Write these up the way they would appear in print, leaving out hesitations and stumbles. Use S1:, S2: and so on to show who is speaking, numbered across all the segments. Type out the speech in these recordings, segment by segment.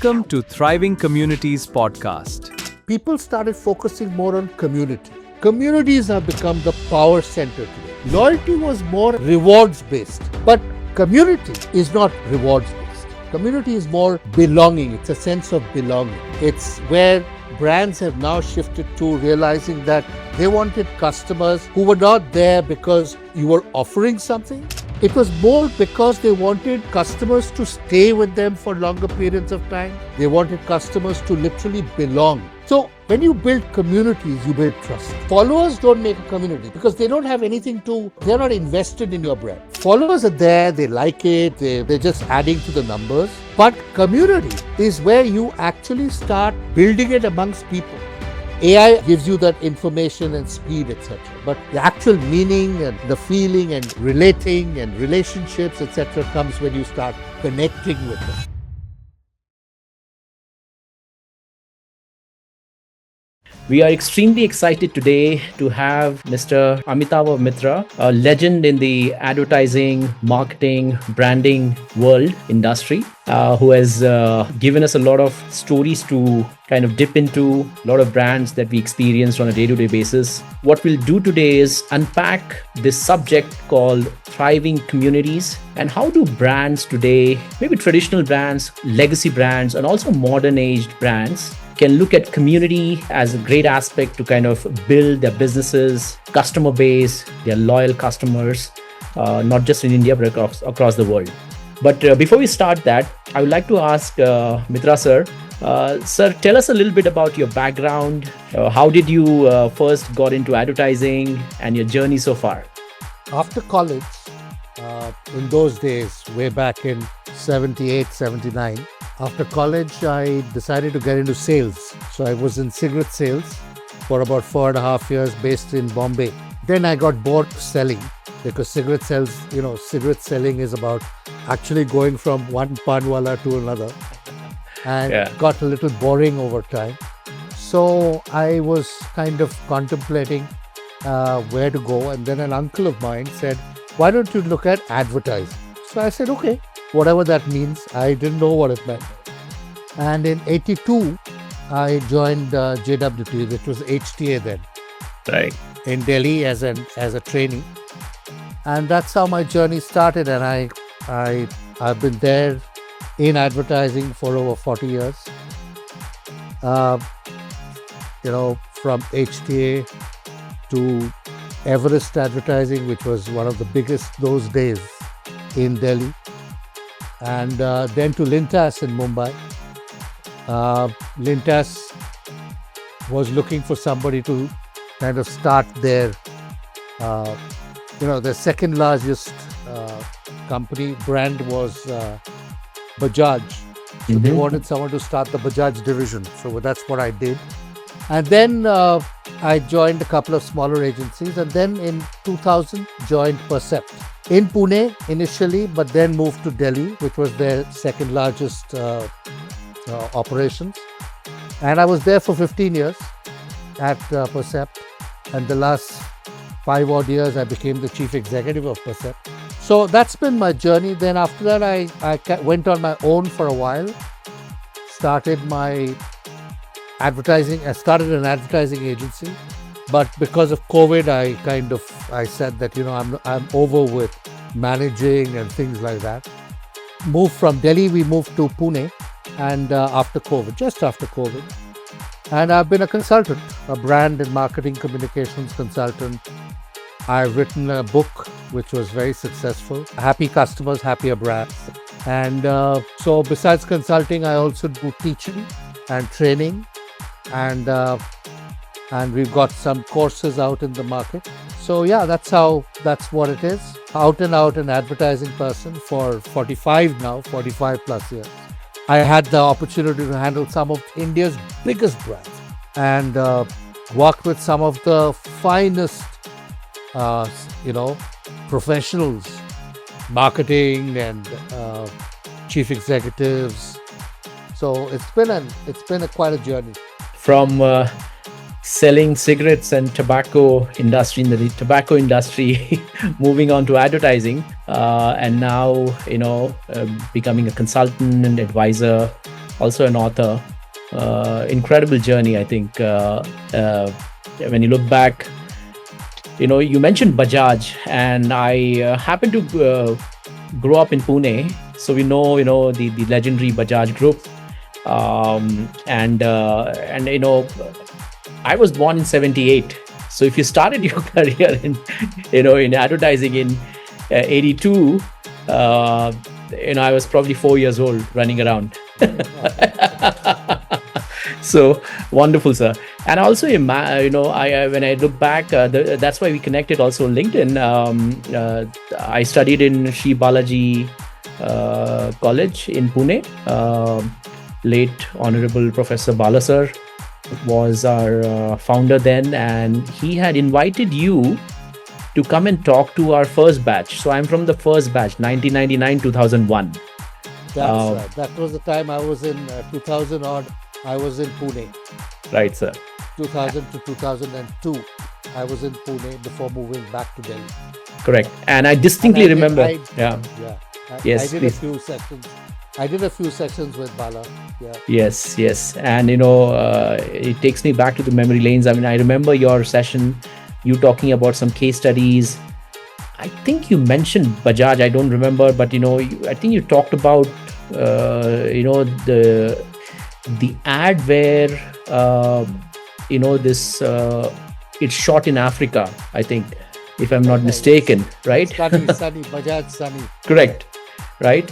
S1: Welcome to Thriving Communities podcast.
S2: People started focusing more on community. Communities have become the power center today. Loyalty was more rewards based, but community is not rewards based. Community is more belonging. It's a sense of belonging. It's where brands have now shifted to realizing that they wanted customers who were not there because you were offering something. It was more because they wanted customers to stay with them for longer periods of time. They wanted customers to literally belong. So when you build communities, you build trust. Followers don't make a community because they don't have anything they're not invested in your brand. Followers are there, they like it, they're just adding to the numbers. But community is where you actually start building it amongst people. AI gives you that information and speed, etc. But the actual meaning and the feeling and relating and relationships, etc. comes when you start connecting with them.
S3: We are extremely excited today to have Mr. Amitava Mitra, a legend in the advertising, marketing, branding world industry, who has given us a lot of stories to kind of dip into, a lot of brands that we experience on a day-to-day basis. What we'll do today is unpack this subject called thriving communities and how do brands today, maybe traditional brands, legacy brands, and also modern aged brands can look at community as a great aspect to kind of build their businesses, customer base, their loyal customers, not just in India, but across the world. But before we start that, I would like to ask Mitra sir, sir, tell us a little bit about your background. How did you first got into advertising and your journey so far?
S2: After college, in those days, way back in 78, 79, after college, I decided to get into sales. So I was in cigarette sales for about 4.5 years based in Bombay. Then I got bored selling because cigarette selling is about actually going from one panwala to another. And it got a little boring over time. So I was kind of contemplating where to go. And then an uncle of mine said, why don't you look at advertising? So I said, okay. Whatever that means, I didn't know what it meant. And in 82, I joined JWT, which was HTA then,
S3: right,
S2: in Delhi as a trainee. And that's how my journey started. And I've been there in advertising for over 40 years. From HTA to Everest Advertising, which was one of the biggest those days in Delhi. And then to Lintas in Mumbai. Lintas was looking for somebody to kind of start their, the second largest company brand was Bajaj. So they wanted someone to start the Bajaj division. So that's what I did. And then I joined a couple of smaller agencies, and then in 2000 joined Percept in Pune initially, but then moved to Delhi, which was their second largest operations. And I was there for 15 years at Percept, and the last 5 odd years I became the chief executive of Percept. So that's been my journey. Then after that I went on my own for a while, started my advertising. I started an advertising agency, but because of COVID, I said that I'm over with managing and things like that. Moved from Delhi, we moved to Pune, and just after COVID, and I've been a consultant, a brand and marketing communications consultant. I've written a book which was very successful, Happy Customers, Happier Brands. And so besides consulting, I also do teaching and training. And we've got some courses out in the market. So yeah, that's what it is. Out and out an advertising person for 45 plus years. I had the opportunity to handle some of India's biggest brands and work with some of the finest, professionals, marketing and chief executives. So it's been quite a journey.
S3: From selling cigarettes and tobacco industry, in the tobacco industry, moving on to advertising, and now, becoming a consultant and advisor also an author. Incredible journey, I think. When you look back, you mentioned Bajaj, and I happen to grow up in Pune, so we know, the legendary Bajaj Group, and I was born in '78. So if you started your career in advertising in '82, I was probably 4 years old running around. So wonderful, sir. And also, when I look back, that's why we connected also on LinkedIn. I studied in Shri Balaji College in Pune. Late Honorable Professor Bala sir was our founder then, and he had invited you to come and talk to our first batch. So I'm from the first batch, 1999-2001.
S2: That's right. That was the time I was in 2000 odd. I was in Pune.
S3: Right, sir.
S2: 2000 to 2002. I was in Pune before moving back to Delhi.
S3: Correct. And I distinctly remember.
S2: I
S3: Yes,
S2: did
S3: please.
S2: a few sessions. I did a few sessions with Bala. Yeah.
S3: Yes. And, it takes me back to the memory lanes. I mean, I remember your session, you talking about some case studies. I think you mentioned Bajaj. I don't remember, but, I think you talked about, the ad where, this, it's shot in Africa, I think, if I'm not mistaken, right?
S2: Sunny, Bajaj Sunny.
S3: Correct, right?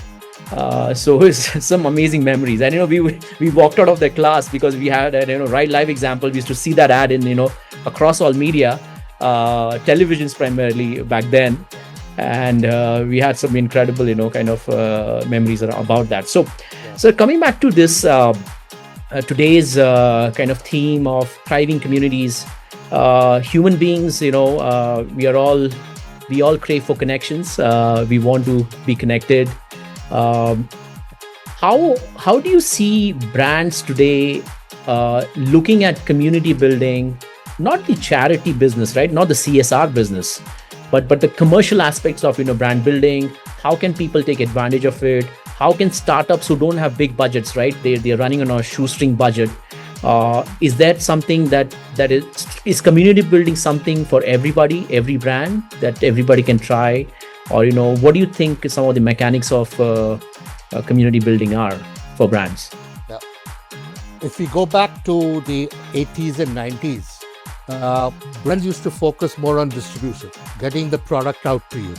S3: So it's some amazing memories. And, we walked out of the class because we had a, right live example. We used to see that ad in, across all media, televisions primarily back then. And we had some incredible, kind of memories about that. So coming back to this, today's kind of theme of thriving communities, human beings, we all crave for connections. We want to be connected. How do you see brands today looking at community building, not the charity business, right? Not the CSR business, but the commercial aspects of brand building. How can people take advantage of it? How can startups who don't have big budgets, right? They're running on a shoestring budget. Is that something that is community building something for everybody, every brand that everybody can try? Or, what do you think some of the mechanics of community building are for brands?
S2: Yeah. If we go back to the 80s and 90s, brands used to focus more on distribution, getting the product out to you.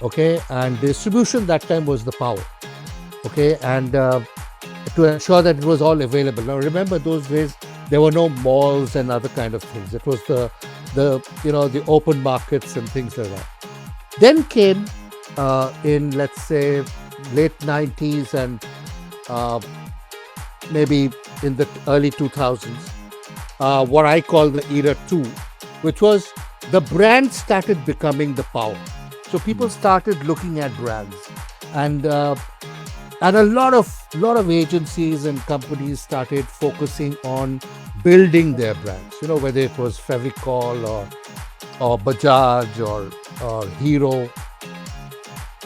S2: Okay, and distribution that time was the power. Okay, and to ensure that it was all available. Now remember, those days there were no malls and other kind of things. It was the open markets and things like that. Then came in, let's say, late 90s and maybe in the early 2000s, what I call the era 2, which was the brand started becoming the power. So people started looking at brands, and a lot of agencies and companies started focusing on building their brands. Whether it was Fevicol or Bajaj or Hero,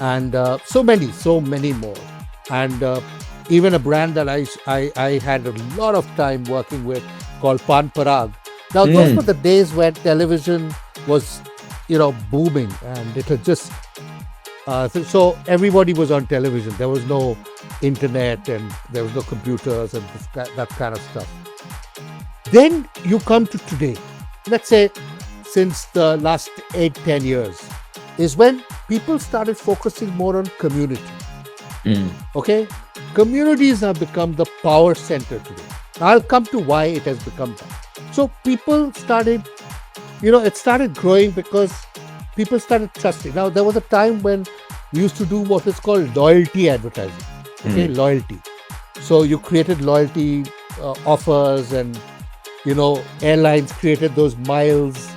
S2: and so many more. And even a brand that I had a lot of time working with called Pan Parag. Now those were the days when television was booming, and it was just so everybody was on television. There was no internet and there was no computers and that kind of stuff. Then you come to today, let's say since the last 8-10 years, is when people started focusing more on community. Okay, communities have become the power center today. I'll come to why it has become that. So people started, it started growing because people started trusting. Now, there was a time when we used to do what is called loyalty advertising. Okay, loyalty. So you created loyalty offers, and airlines created those miles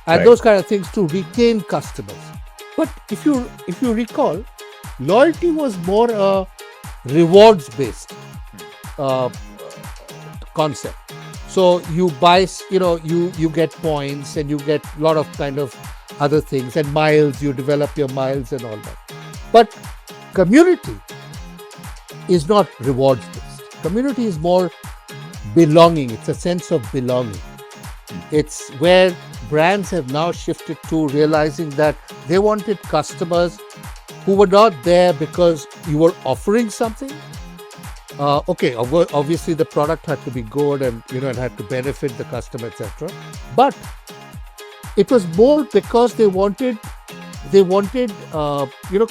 S2: and those kind of things to retain customers. But if you recall, loyalty was more a rewards-based concept. So you buy, you get points and you get a lot of kind of other things, and miles, you develop your miles and all that. But community is not rewards based. Community is more belonging. It's a sense of belonging. It's where brands have now shifted to realizing that they wanted customers who were not there because you were offering something. Obviously the product had to be good and it had to benefit the customer, etc. But it was more because they wanted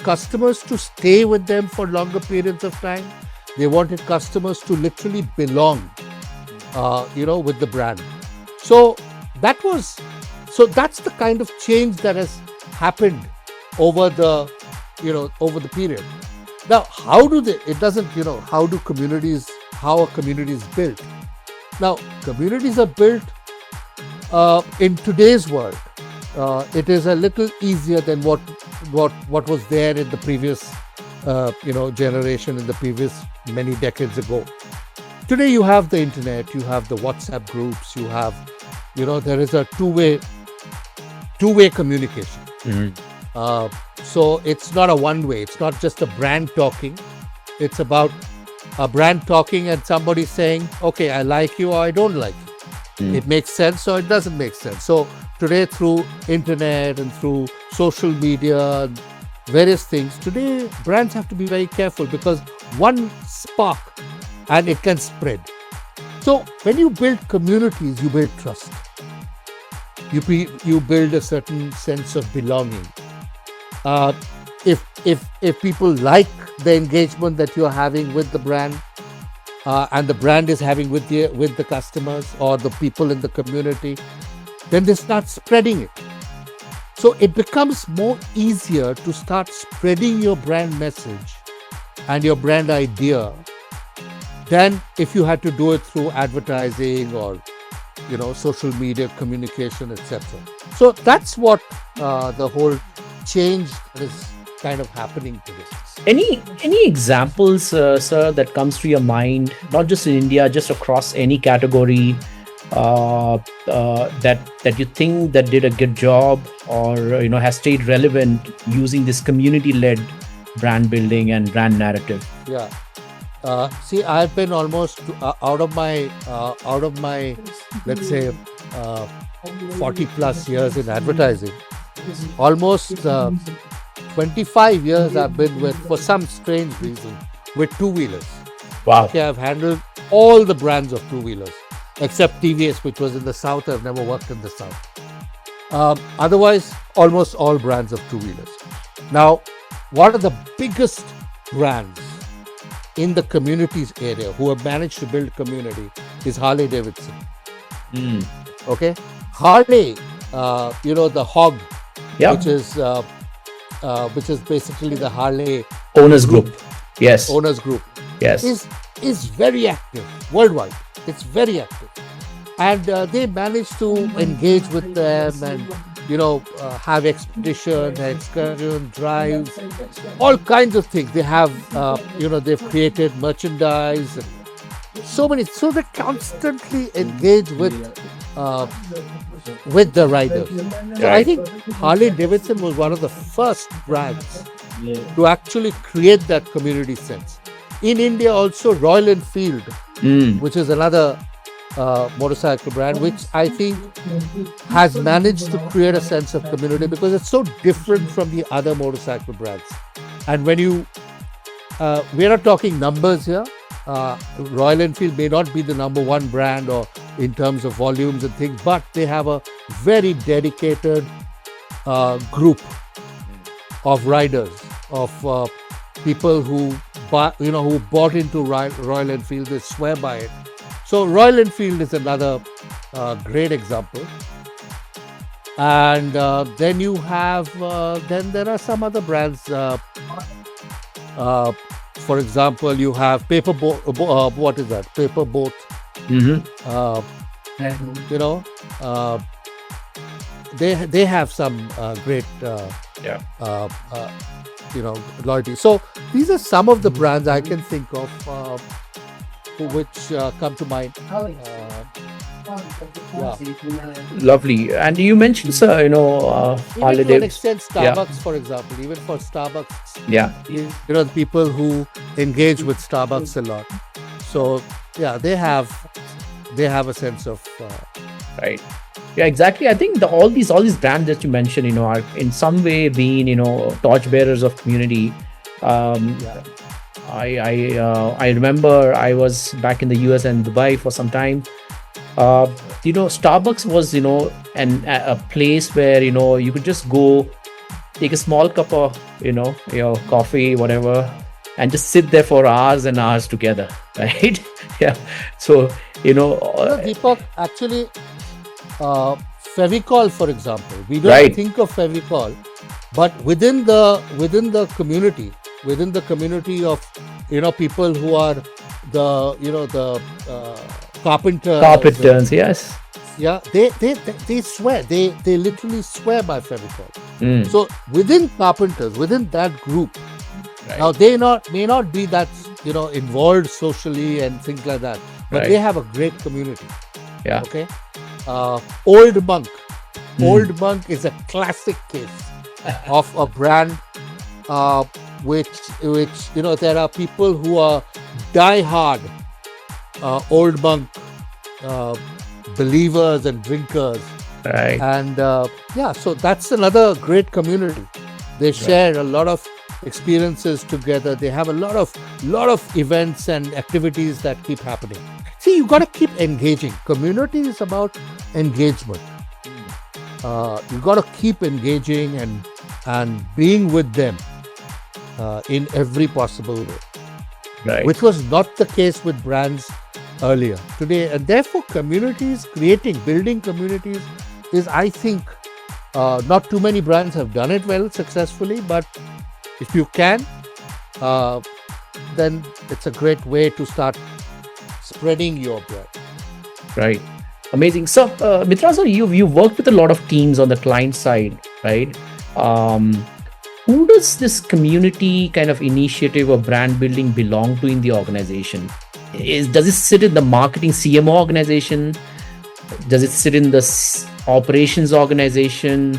S2: customers to stay with them for longer periods of time. They wanted customers to literally belong, with the brand. So that's the kind of change that has happened over the period. Now, how are communities built? Now, communities are built in today's world. It is a little easier than what was there in the previous generation, in the previous many decades ago. Today you have the internet, you have the WhatsApp groups, you have there is a two-way communication. So it's not a one-way. It's not just a brand talking. It's about a brand talking and somebody saying, okay, I like you or I don't like you. It makes sense or it doesn't make sense. So today, through internet and through social media and various things, today brands have to be very careful because one spark and it can spread. So when you build communities, you build trust. You build a certain sense of belonging. If people like the engagement that you're having with the brand, and the brand is having with the customers or the people in the community, then they start spreading it. So it becomes more easier to start spreading your brand message and your brand idea than if you had to do it through advertising or social media communication, etc. So that's what the whole change is kind of happening today.
S3: Any examples, sir, that comes to your mind, not just in India, just across any category, that you think that did a good job or has stayed relevant using this community-led brand building and brand narrative?
S2: Yeah. See, I've been almost out of my let's say 40 plus years in advertising. Almost 25 years I've been for some strange reason, with two-wheelers.
S3: Wow.
S2: Okay, I've handled all the brands of two-wheelers, except TVS, which was in the South. I've never worked in the South. Otherwise, almost all brands of two-wheelers. Now, one of the biggest brands in the communities area who have managed to build community is Harley-Davidson. Okay? Harley, the hog, which is basically the Harley
S3: Owners Group. Yes.
S2: Owners Group.
S3: Yes.
S2: Is very active worldwide. It's very active. And they managed to engage with them and, have expedition, excursion, drives, all kinds of things. They have, they've created merchandise and so many. So they constantly engage with the riders. So I think Harley-Davidson was one of the first brands to actually create that community sense. In India also, Royal Enfield, which is another motorcycle brand, which I think has managed to create a sense of community because it's so different from the other motorcycle brands. And when we're not talking numbers here. Royal Enfield may not be the number one brand or in terms of volumes and things, but they have a very dedicated group of riders, of people who bought into Royal Enfield. They swear by it. So Royal Enfield is another great example. And then you have, then there are some other brands. For example, you have Paper Boat. What is that? Paper Boat. They have some great loyalty. So these are some of the brands I can think of which come to mind.
S3: Lovely. And you mentioned, sir,
S2: Even to an
S3: Harley-Davidson.
S2: extent, Starbucks, for example, even for Starbucks,
S3: Yeah.
S2: the people who engage with Starbucks a lot. So yeah, they have a sense of
S3: Right. Yeah, exactly. I think all these brands that you mentioned, are in some way being, torchbearers of community. Um,
S2: yeah.
S3: I remember I was back in the US and Dubai for some time. Starbucks was, a place where, you could just go take a small cup of, your coffee, whatever, and just sit there for hours and hours together, right? Yeah. So,
S2: Deepak, actually, Fevicol, for example, we don't
S3: Right.
S2: think of Fevicol, but within the community of people who are the carpenters.
S3: carpenters, yes.
S2: Yeah, they swear. They literally swear by Fevicol.
S3: Mm.
S2: So within carpenters, within that group,
S3: Right.
S2: now they may not be that involved socially and things like that, but
S3: Right.
S2: they have a great community.
S3: Yeah.
S2: Okay. Old Monk. Old Monk is a classic case of a brand which there are people who are die-hard Old Monk believers and drinkers,
S3: Right.
S2: and so that's another great community. They share a lot of experiences together. They have a lot of events and activities that keep happening. See, you got to keep engaging. Community is about engagement. You got to keep engaging and being with them in every possible way,
S3: Right.
S2: which was not the case with brands earlier. Today, and therefore building communities is, I think, not too many brands have done it well successfully, but if you can, then it's a great way to start spreading your brand.
S3: Right. Amazing. So, Mitra, sir, you've worked with a lot of teams on the client side, right? Who does this community kind of initiative or brand building belong to in the organization? Does it sit in the marketing CMO organization? Does it sit in the operations organization?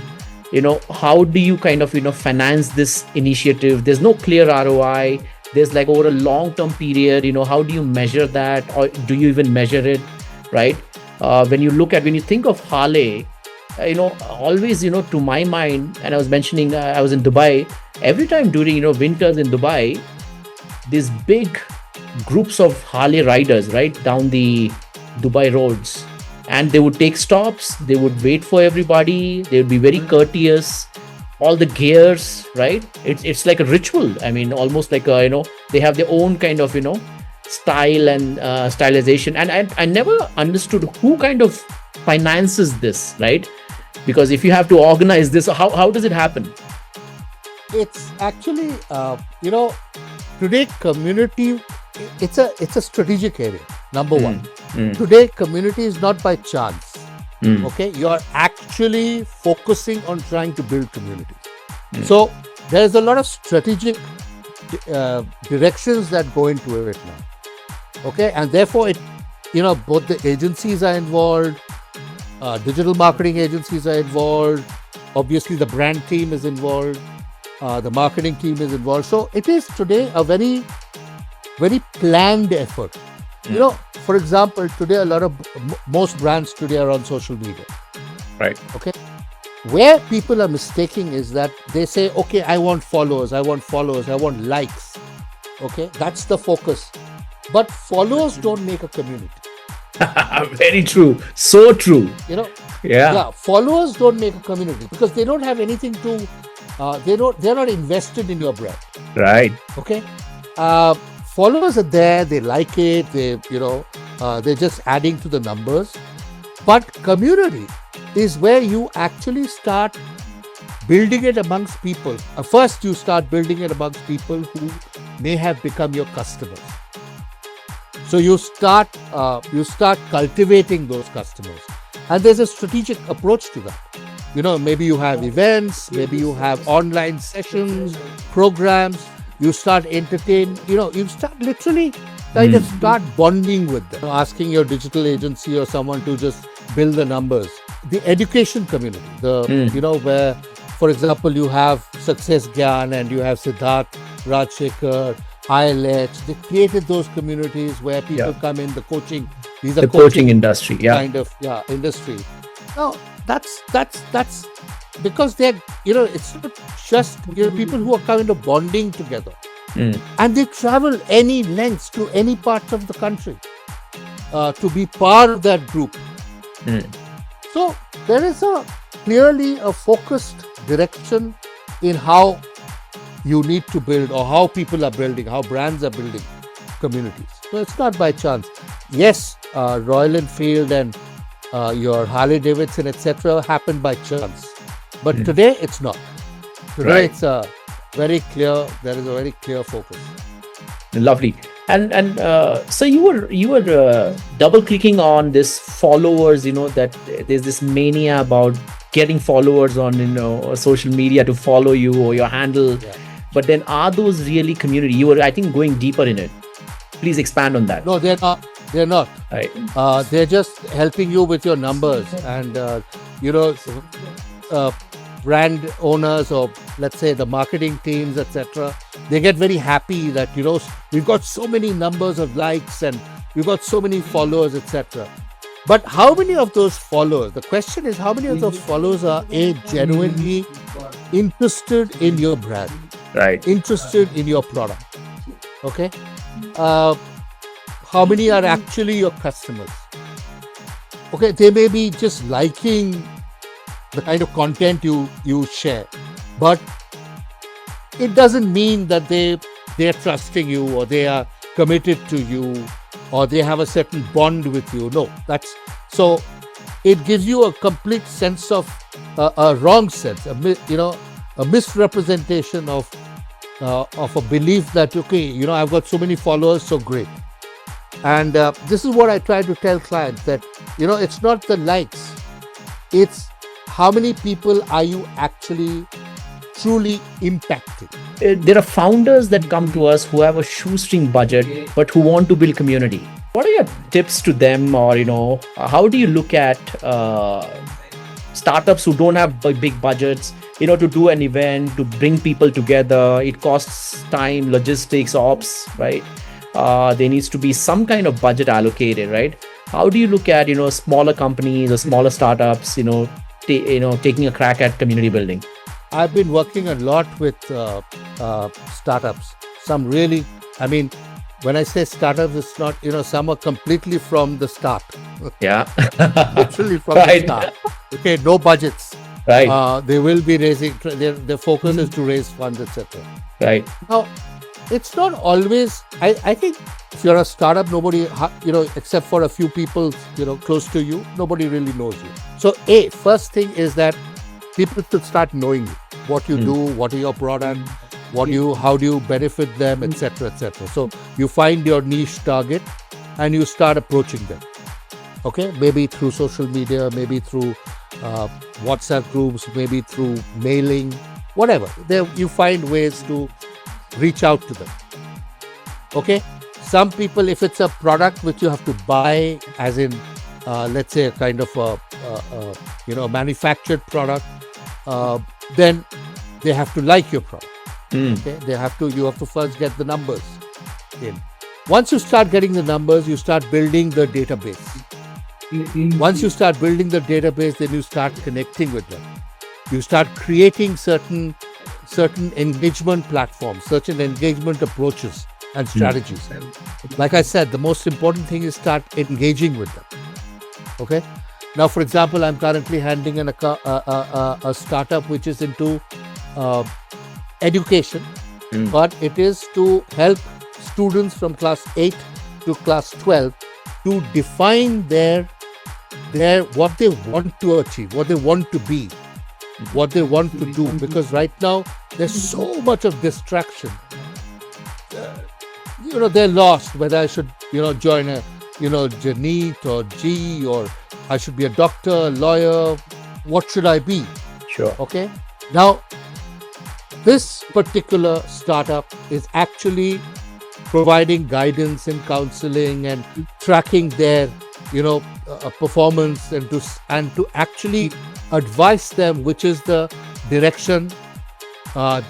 S3: How do you kind of finance this initiative? There's no clear ROI. There's like over a long-term period. How do you measure that, or do you even measure it? Right? When you think of Harley, always, to my mind, and I was mentioning, I was in Dubai. Every time during, winters in Dubai, these big groups of Harley riders, right, down the Dubai roads, and they would take stops. They would wait for everybody. They would be very courteous. All the gears, right? It's like a ritual. I mean, almost like they have their own kind of style and stylization. And I never understood who kind of finances this, right? Because if you have to organize this, how does it happen?
S2: It's actually today community. It's a strategic area. Number one. Today community is not by chance. Okay, you are actually focusing on trying to build community. So there's a lot of strategic directions that go into it now. Okay, and therefore both the agencies are involved, digital marketing agencies are involved, obviously the brand team is involved, the marketing team is involved. So it is today a very, very planned effort. For example, today most brands today are on social media.
S3: Right.
S2: Okay. Where people are mistaking is that they say, okay, I want followers, I want likes. Okay, that's the focus. But followers don't make a community.
S3: Very true. So true.
S2: Yeah, followers don't make a community because they don't have anything to. They're not invested in your brand.
S3: Right.
S2: Okay. Followers are there. They like it. They're just adding to the numbers. But community is where you actually start building it amongst people. First, you start building it amongst people who may have become your customers. So you start cultivating those customers, and there's a strategic approach to that. Maybe you have events, maybe you have online sessions, programs. You start entertain. You start literally kind of start bonding with them. Asking your digital agency or someone to just build the numbers. The education community, where, for example, you have Success Gyan and you have Siddharth, Rajshekhar, ILH. They created those communities where people come in, the coaching. These are
S3: The coaching industry,
S2: kind of industry. Now that's because they're it's not just people who are kind of bonding together, and they travel any lengths to any part of the country to be part of that group. So there is clearly a focused direction in how you need to build, or how people are building, how brands are building communities. So it's not by chance. Yes, Royal Enfield and your Harley-Davidson, etc., happened by chance. But today it's not. Today it's very clear. There is a very clear focus.
S3: Lovely. And so you were double clicking on this followers. That there's this mania about getting followers on social media to follow you or your handle.
S2: Yeah.
S3: But then, are those really community? You were, I think, going deeper in it. Please expand on that.
S2: No, they're not. They're not.
S3: Right.
S2: They're just helping you with your numbers, and brand owners, or let's say the marketing teams, etc. They get very happy that we've got so many numbers of likes and we've got so many followers, etc. But how many of those followers? The question is, how many of those followers are genuinely interested in your brand,
S3: Right.
S2: interested in your product? Okay. How many are actually your customers? Okay, they may be just liking the kind of content you share, but it doesn't mean that they're trusting you, or they are committed to you, or they have a certain bond with you. No, so it gives you a complete sense of a wrong sense, a misrepresentation of a belief that I've got so many followers, so great. And this is what I try to tell clients, that it's not the likes, it's how many people are you actually truly impacting.
S3: There are founders that come to us who have a shoestring budget but who want to build community. What are your tips to them, or how do you look at startups who don't have big budgets, to do an event, to bring people together? It costs time, logistics, ops, right? There needs to be some kind of budget allocated, right? How do you look at smaller companies or smaller startups taking a crack at community building?
S2: I've been working a lot with startups. Some really, when I say startups, it's not, some are completely from the start.
S3: Yeah.
S2: Literally from the start. Okay, no budgets.
S3: Right.
S2: They will be raising, their focus is to raise funds, etc.
S3: Right.
S2: Now, it's not always, I think if you're a startup, nobody, except for a few people, close to you, nobody really knows you. So, first thing is that people should start knowing you, what you do, what are your product, how do you benefit them, etc., etc. So you find your niche target and you start approaching them. Okay, maybe through social media, maybe through WhatsApp groups, maybe through mailing, whatever. There you find ways to reach out to them. Okay, some people, if it's a product which you have to buy, as in let's say a kind of a manufactured product, then they have to like your product. Okay, you have to first get the numbers in. Once you start getting the numbers, you start building the database. Once you start building the database, then you start connecting with them. You start creating certain engagement platforms, certain engagement approaches and strategies. Like I said, the most important thing is start engaging with them. Okay. Now, for example, I'm currently handling a startup which is into education, but it is to help students from class 8 to class 12 to define their what they want to achieve, what they want to be, what they want to do. Because right now there's so much of distraction. They're lost whether I should join a Janit or G, or I should be a doctor, a lawyer. What should I be?
S3: Sure.
S2: Okay. Now, this particular startup is actually providing guidance and counseling and tracking their performance, and to actually advise them which is the direction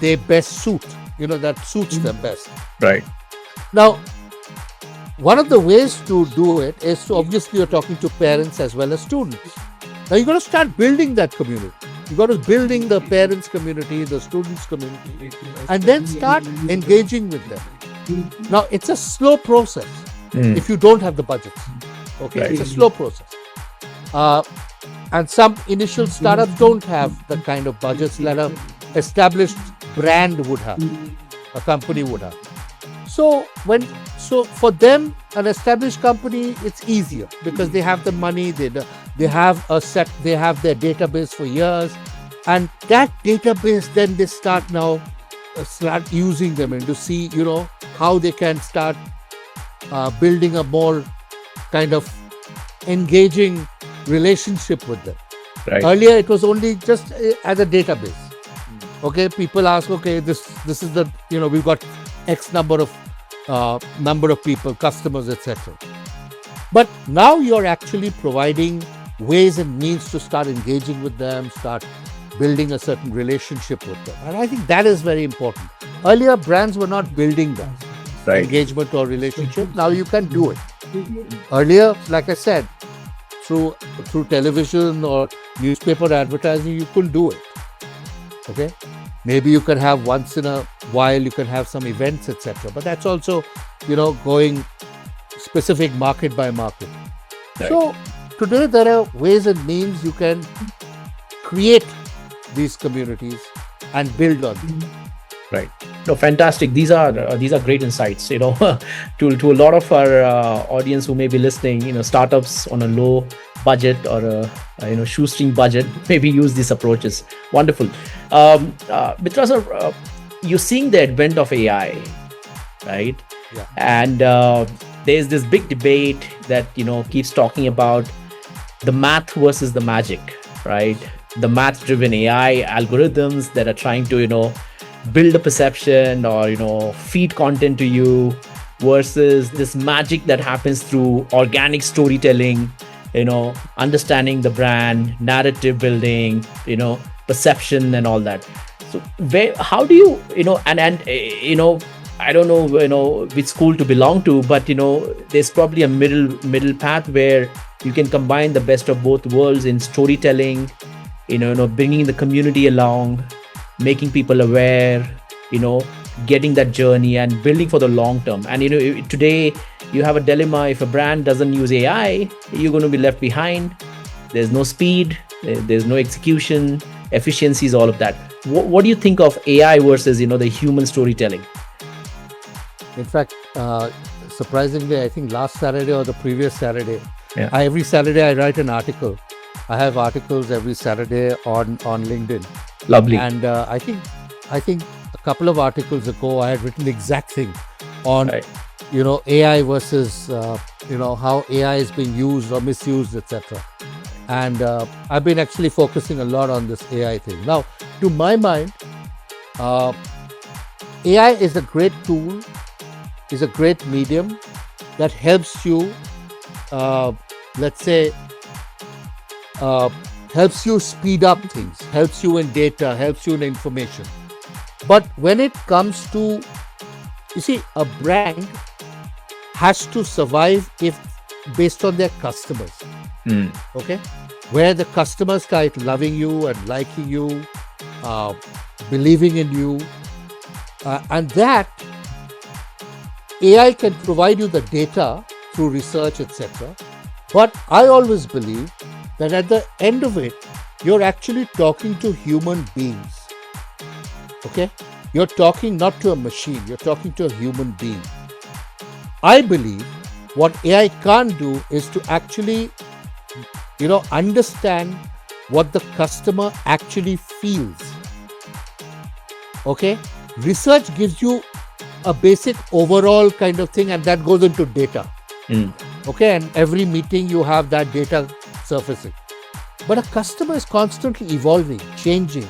S2: they best suit, that suits them best.
S3: Right.
S2: Now, one of the ways to do it is to, obviously, you're talking to parents as well as students. Now, you got to start building that community. You got to building the parents community, the students community, and then start engaging with them. Now, it's a slow process if you don't have the budgets. Okay,
S3: Right.
S2: it's a slow process. And some initial startups don't have the kind of budgets that an established brand would have, a company would have. So for them, an established company, it's easier because they have the money, they have their database for years, and that database, then they start using them and to see how they can start building a more kind of engaging relationship with them.
S3: Right.
S2: Earlier, it was only just as a database. Okay, people ask, okay, this is the we've got X number of people, customers, etc. But now you're actually providing ways and means to start engaging with them, start building a certain relationship with them, and I think that is very important. Earlier, brands were not building that
S3: Right.
S2: engagement or relationship. Now you can do it. Earlier, like I said, through television or newspaper advertising, you couldn't do it. Okay, maybe you can have once in a while, you can have some events, etc. But that's also, going specific market by market.
S3: Right.
S2: So today there are ways and means you can create these communities and build on them.
S3: Right. No, fantastic. These are great insights. To a lot of our audience who may be listening, startups on a low budget or a shoestring budget, maybe use these approaches. Wonderful. Mitra sir, you're seeing the advent of AI, right?
S2: Yeah.
S3: And there's this big debate that keeps talking about the math versus the magic, right? The math-driven AI algorithms that are trying to build a perception or feed content to you versus this magic that happens through organic storytelling, understanding the brand, narrative building, perception and all that. So how do you I don't know which school to belong to, but there's probably a middle path where you can combine the best of both worlds in storytelling, bringing the community along, making people aware, getting that journey and building for the long term. And today you have a dilemma. If a brand doesn't use AI, you're going to be left behind. There's no speed, there's no execution, efficiencies, all of that. What do you think of AI versus the human storytelling?
S2: In fact, surprisingly, I think last Saturday or the previous Saturday,
S3: Yeah.
S2: every Saturday I write an article. I have articles every Saturday on LinkedIn.
S3: Lovely.
S2: And I think a couple of articles ago, I had written the exact thing on,
S3: Right.
S2: AI versus, how AI is being used or misused, etc. And I've been actually focusing a lot on this AI thing. Now, to my mind, AI is a great tool, is a great medium that helps you, let's say, helps you speed up things, helps you in data, helps you in information. But when it comes to, a brand has to survive based on their customers. Okay? Where the customers start loving you and liking you, believing in you, and that AI can provide you the data through research, etc. But I always believe that at the end of it, you're actually talking to human beings. Okay? You're talking not to a machine, you're talking to a human being. I believe what AI can't do is to actually, understand what the customer actually feels. Okay? Research gives you a basic overall kind of thing, and that goes into data. Okay, and every meeting you have that data surfacing. But a customer is constantly evolving, changing.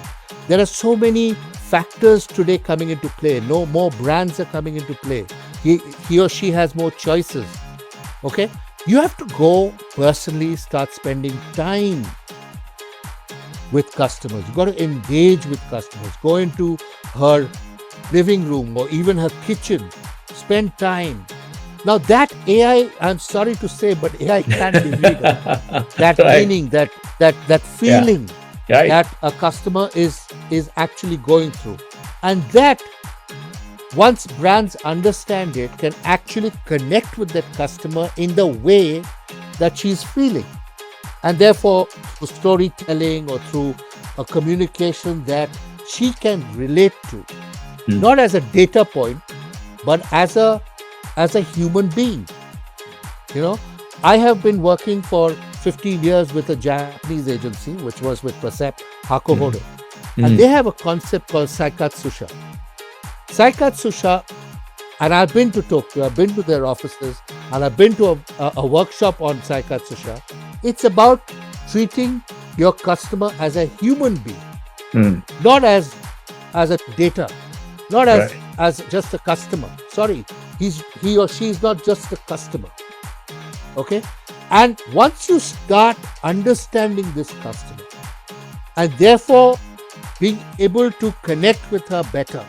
S2: There are so many factors today coming into play. No more brands are coming into play. He or she has more choices. Okay, you have to go personally start spending time with customers. You've got to engage with customers. Go into her living room or even her kitchen. Spend time. Now that AI, I'm sorry to say, but AI can't give you that
S3: Right.
S2: meaning, that feeling
S3: Right.
S2: that a customer is actually going through. And that, once brands understand it, can actually connect with that customer in the way that she's feeling. And therefore, through storytelling or through a communication that she can relate to, not as a data point, but as a human being. You know, I have been working for 15 years with a Japanese agency, which was with Percept Hakuhodo. And they have a concept called Saikatsusha. Saikatsusha, and I've been to Tokyo, I've been to their offices, and I've been to a workshop on Saikatsusha. It's about treating your customer as a human being, not as a data, not as just a customer. Sorry, he or she is not just a customer. Okay? And once you start understanding this customer and therefore being able to connect with her better,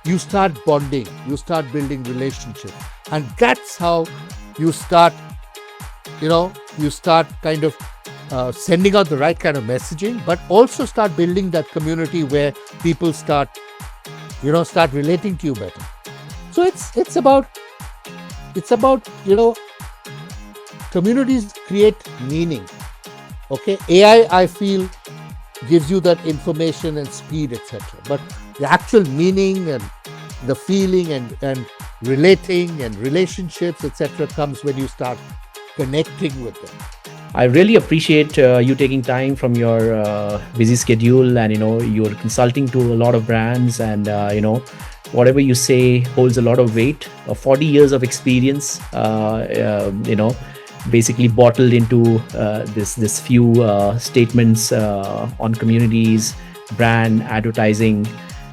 S2: you start bonding, you start building relationships. And that's how you start, kind of sending out the right kind of messaging, but also start building that community where people start relating to you better. So it's about communities create meaning. Okay, AI, I feel, gives you that information and speed, etc. But the actual meaning and the feeling and relating and relationships, etc., comes when you start connecting with them.
S3: I really appreciate you taking time from your busy schedule, and you're consulting to a lot of brands, and whatever you say holds a lot of weight. 40 years of experience, basically bottled into this few statements on communities, brand, advertising,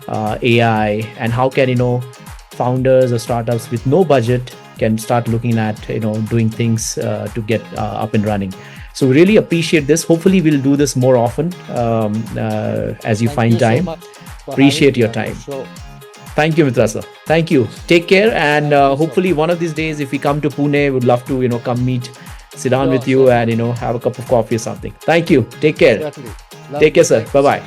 S3: AI, and how can founders or startups with no budget can start looking at doing things to get up and running. So we really appreciate this. Hopefully we'll do this more often as you find time. Appreciate your time. Thank you, Mitra sir. Thank you. Take care, and hopefully one of these days, if we come to Pune, we'd love to come meet, sit down with you, and have a cup of coffee or something. Thank you. Take care.
S2: Exactly.
S3: Take care, sir. Bye bye.